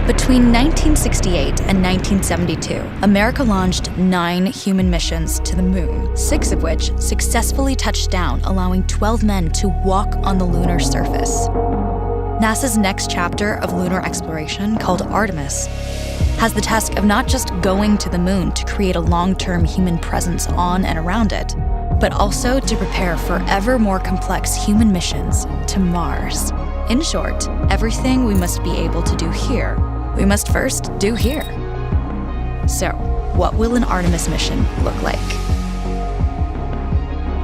Between 1968 and 1972, America launched 9 human missions to the moon, 6 of which successfully touched down, allowing 12 men to walk on the lunar surface. NASA's next chapter of lunar exploration, called Artemis, has the task of not just going to the moon to create a long-term human presence on and around it, but also to prepare for ever more complex human missions to Mars. In short, everything we must be able to do here, we must first do here. So, what will an Artemis mission look like?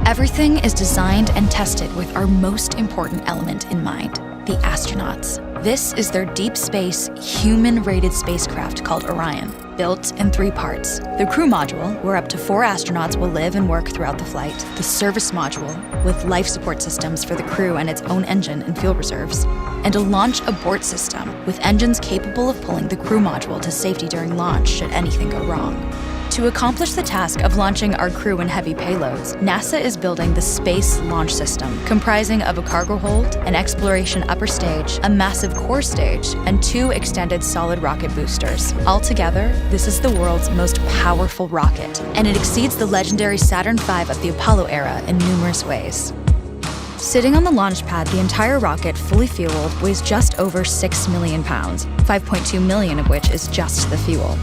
Everything is designed and tested with our most important element in mind, the astronauts. This is their deep space, human-rated spacecraft called Orion, built in 3 parts. The crew module, where up to 4 astronauts will live and work throughout the flight. The service module, with life support systems for the crew and its own engine and fuel reserves. And a launch abort system, with engines capable of pulling the crew module to safety during launch should anything go wrong. To accomplish the task of launching our crew and heavy payloads, NASA is building the Space Launch System, comprising of a cargo hold, an exploration upper stage, a massive core stage, and 2 extended solid rocket boosters. Altogether, this is the world's most powerful rocket, and it exceeds the legendary Saturn V of the Apollo era in numerous ways. Sitting on the launch pad, the entire rocket, fully fueled, weighs just over 6 million pounds, 5.2 million of which is just the fuel.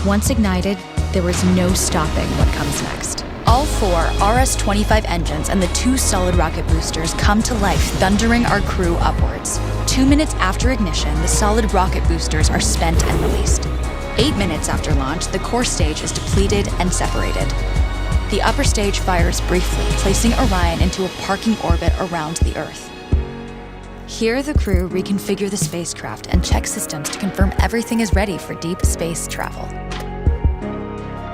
Once ignited, there is no stopping what comes next. All 4 RS-25 engines and the 2 solid rocket boosters come to life, thundering our crew upwards. 2 minutes after ignition, the solid rocket boosters are spent and released. 8 minutes after launch, the core stage is depleted and separated. The upper stage fires briefly, placing Orion into a parking orbit around the Earth. Here, the crew reconfigure the spacecraft and check systems to confirm everything is ready for deep space travel.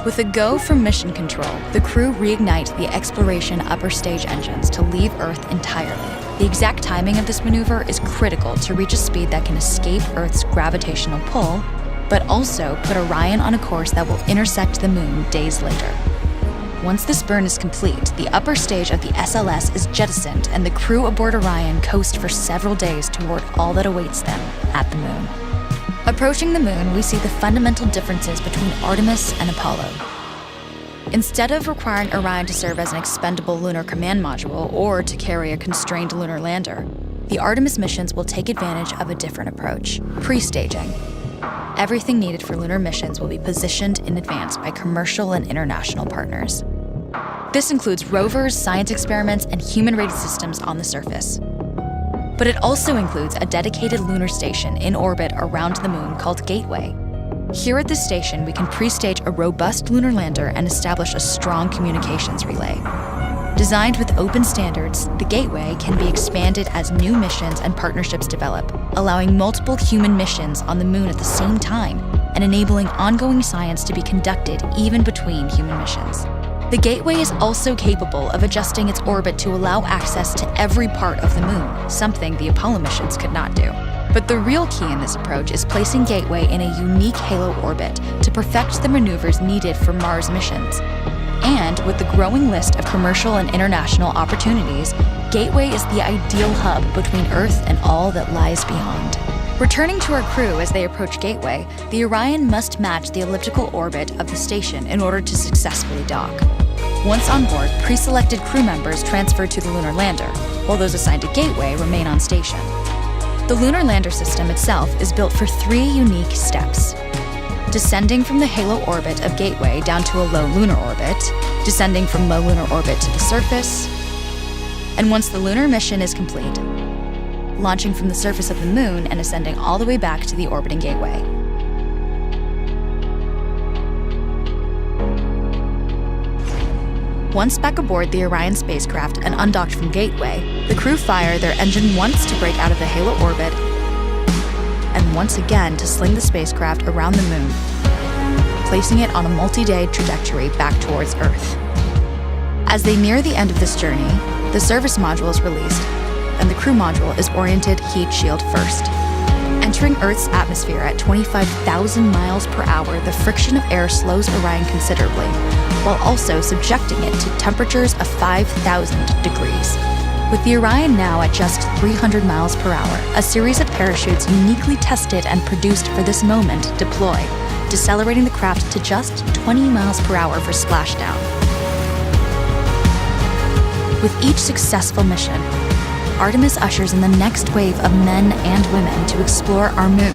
With a go from mission control, the crew reignite the exploration upper stage engines to leave Earth entirely. The exact timing of this maneuver is critical to reach a speed that can escape Earth's gravitational pull, but also put Orion on a course that will intersect the moon days later. Once this burn is complete, the upper stage of the SLS is jettisoned and the crew aboard Orion coast for several days toward all that awaits them at the moon. Approaching the moon, we see the fundamental differences between Artemis and Apollo. Instead of requiring Orion to serve as an expendable lunar command module or to carry a constrained lunar lander, the Artemis missions will take advantage of a different approach: pre-staging. Everything needed for lunar missions will be positioned in advance by commercial and international partners. This includes rovers, science experiments, and human-rated systems on the surface. But it also includes a dedicated lunar station in orbit around the moon called Gateway. Here at this station, we can pre-stage a robust lunar lander and establish a strong communications relay. Designed with open standards, the Gateway can be expanded as new missions and partnerships develop, allowing multiple human missions on the moon at the same time and enabling ongoing science to be conducted even between human missions. The Gateway is also capable of adjusting its orbit to allow access to every part of the moon, something the Apollo missions could not do. But the real key in this approach is placing Gateway in a unique halo orbit to perfect the maneuvers needed for Mars missions. And with the growing list of commercial and international opportunities, Gateway is the ideal hub between Earth and all that lies beyond. Returning to our crew as they approach Gateway, the Orion must match the elliptical orbit of the station in order to successfully dock. Once on board, pre-selected crew members transfer to the lunar lander, while those assigned to Gateway remain on station. The lunar lander system itself is built for 3 unique steps: descending from the halo orbit of Gateway down to a low lunar orbit, descending from low lunar orbit to the surface, and once the lunar mission is complete, launching from the surface of the moon and ascending all the way back to the orbiting Gateway. Once back aboard the Orion spacecraft and undocked from Gateway, the crew fire their engine once to break out of the halo orbit and once again to sling the spacecraft around the moon, placing it on a multi-day trajectory back towards Earth. As they near the end of this journey, the service module is released, and the crew module is oriented heat shield first. Entering Earth's atmosphere at 25,000 miles per hour, the friction of air slows Orion considerably, while also subjecting it to temperatures of 5,000 degrees. With the Orion now at just 300 miles per hour, a series of parachutes uniquely tested and produced for this moment deploy, decelerating the craft to just 20 miles per hour for splashdown. With each successful mission, Artemis ushers in the next wave of men and women to explore our moon.